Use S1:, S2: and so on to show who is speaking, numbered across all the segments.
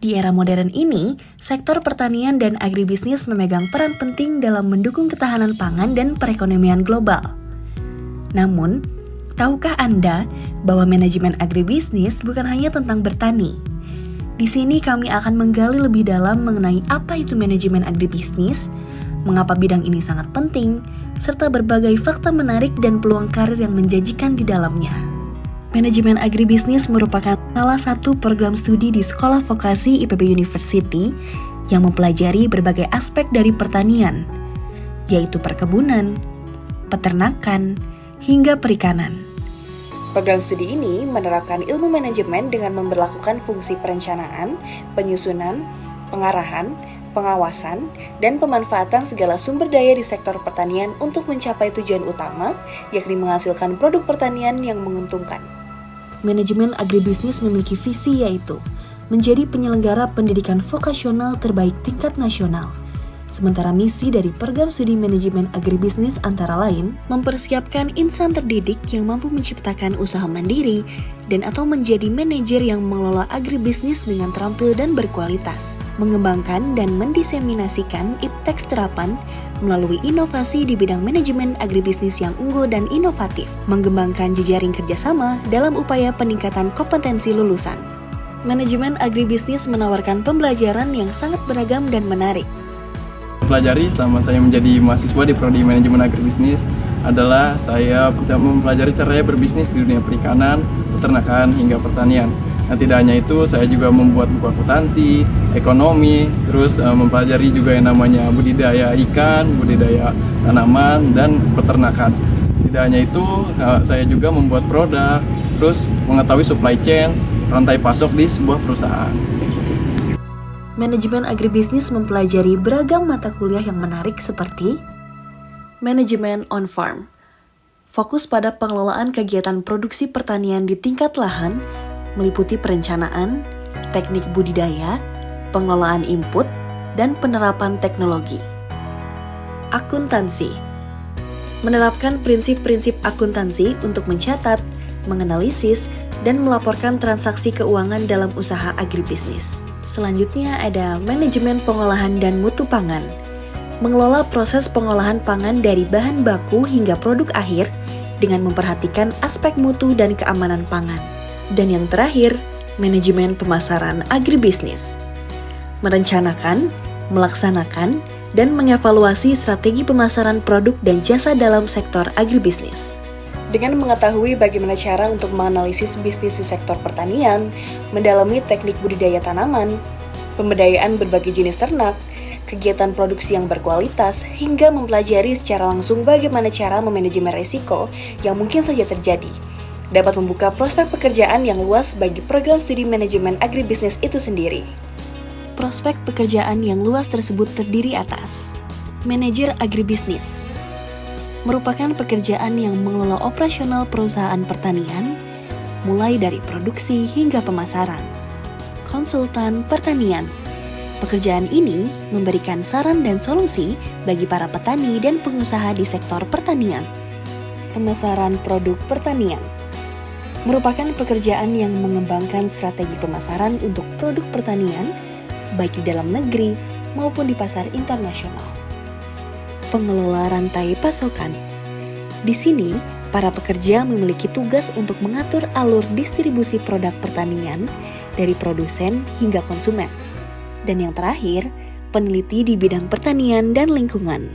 S1: Di era modern ini, sektor pertanian dan agribisnis memegang peran penting dalam mendukung ketahanan pangan dan perekonomian global. Namun, tahukah Anda bahwa manajemen agribisnis bukan hanya tentang bertani? Di sini kami akan menggali lebih dalam mengenai apa itu manajemen agribisnis, mengapa bidang ini sangat penting, serta berbagai fakta menarik dan peluang karir yang menjanjikan di dalamnya. Manajemen agribisnis merupakan salah satu program studi di Sekolah Vokasi IPB University yang mempelajari berbagai aspek dari pertanian, yaitu perkebunan, peternakan, hingga perikanan. Program studi ini menerapkan ilmu manajemen dengan memberlakukan fungsi perencanaan, penyusunan, pengarahan, pengawasan, dan pemanfaatan segala sumber daya di sektor pertanian untuk mencapai tujuan utama, yakni menghasilkan produk pertanian yang menguntungkan. Manajemen agribisnis memiliki visi yaitu menjadi penyelenggara pendidikan vokasional terbaik tingkat nasional. Sementara misi dari program studi manajemen agribisnis antara lain mempersiapkan insan terdidik yang mampu menciptakan usaha mandiri dan atau menjadi manajer yang mengelola agribisnis dengan terampil dan berkualitas, mengembangkan dan mendiseminasikan ipteks terapan melalui inovasi di bidang manajemen agribisnis yang unggul dan inovatif, mengembangkan jejaring kerjasama dalam upaya peningkatan kompetensi lulusan. Manajemen agribisnis menawarkan pembelajaran yang sangat beragam dan menarik.
S2: Pelajari selama saya menjadi mahasiswa di Prodi Manajemen Agribisnis adalah saya mempelajari caranya berbisnis di dunia perikanan, peternakan, hingga pertanian. Nah, tidak hanya itu, saya juga membuat buku akuntansi, ekonomi, terus mempelajari juga yang namanya budidaya ikan, budidaya tanaman, dan peternakan. Tidak hanya itu, saya juga membuat produk, terus mengetahui supply chain, rantai pasok di sebuah perusahaan.
S1: Manajemen agribisnis mempelajari beragam mata kuliah yang menarik seperti Manajemen on Farm, fokus pada pengelolaan kegiatan produksi pertanian di tingkat lahan, meliputi perencanaan, teknik budidaya, pengelolaan input, dan penerapan teknologi. Akuntansi, menerapkan prinsip-prinsip akuntansi untuk mencatat, menganalisis, dan melaporkan transaksi keuangan dalam usaha agribisnis. Selanjutnya ada manajemen pengolahan dan mutu pangan, mengelola proses pengolahan pangan dari bahan baku hingga produk akhir dengan memperhatikan aspek mutu dan keamanan pangan. Dan yang terakhir, manajemen pemasaran agribisnis, merencanakan, melaksanakan, dan mengevaluasi strategi pemasaran produk dan jasa dalam sektor agribisnis. Dengan mengetahui bagaimana cara untuk menganalisis bisnis di sektor pertanian, mendalami teknik budidaya tanaman, pemberdayaan berbagai jenis ternak, kegiatan produksi yang berkualitas, hingga mempelajari secara langsung bagaimana cara memanajemen risiko yang mungkin saja terjadi, dapat membuka prospek pekerjaan yang luas bagi program studi manajemen agribisnis itu sendiri. Prospek pekerjaan yang luas tersebut terdiri atas manajer agribisnis, merupakan pekerjaan yang mengelola operasional perusahaan pertanian, mulai dari produksi hingga pemasaran. Konsultan pertanian, pekerjaan ini memberikan saran dan solusi bagi para petani dan pengusaha di sektor pertanian. Pemasaran produk pertanian, merupakan pekerjaan yang mengembangkan strategi pemasaran untuk produk pertanian, baik di dalam negeri maupun di pasar internasional. Pengelola rantai pasokan. Di sini, para pekerja memiliki tugas untuk mengatur alur distribusi produk pertanian dari produsen hingga konsumen. Dan yang terakhir, peneliti di bidang pertanian dan lingkungan.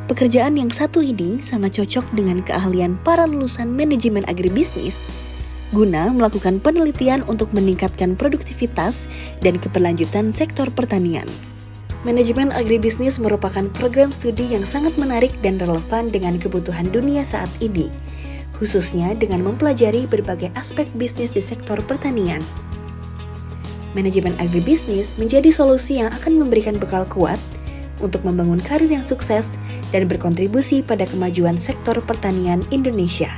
S1: Pekerjaan yang satu ini sangat cocok dengan keahlian para lulusan manajemen agribisnis guna melakukan penelitian untuk meningkatkan produktivitas dan keberlanjutan sektor pertanian. Manajemen agribisnis merupakan program studi yang sangat menarik dan relevan dengan kebutuhan dunia saat ini, khususnya dengan mempelajari berbagai aspek bisnis di sektor pertanian. Manajemen agribisnis menjadi solusi yang akan memberikan bekal kuat untuk membangun karir yang sukses dan berkontribusi pada kemajuan sektor pertanian Indonesia.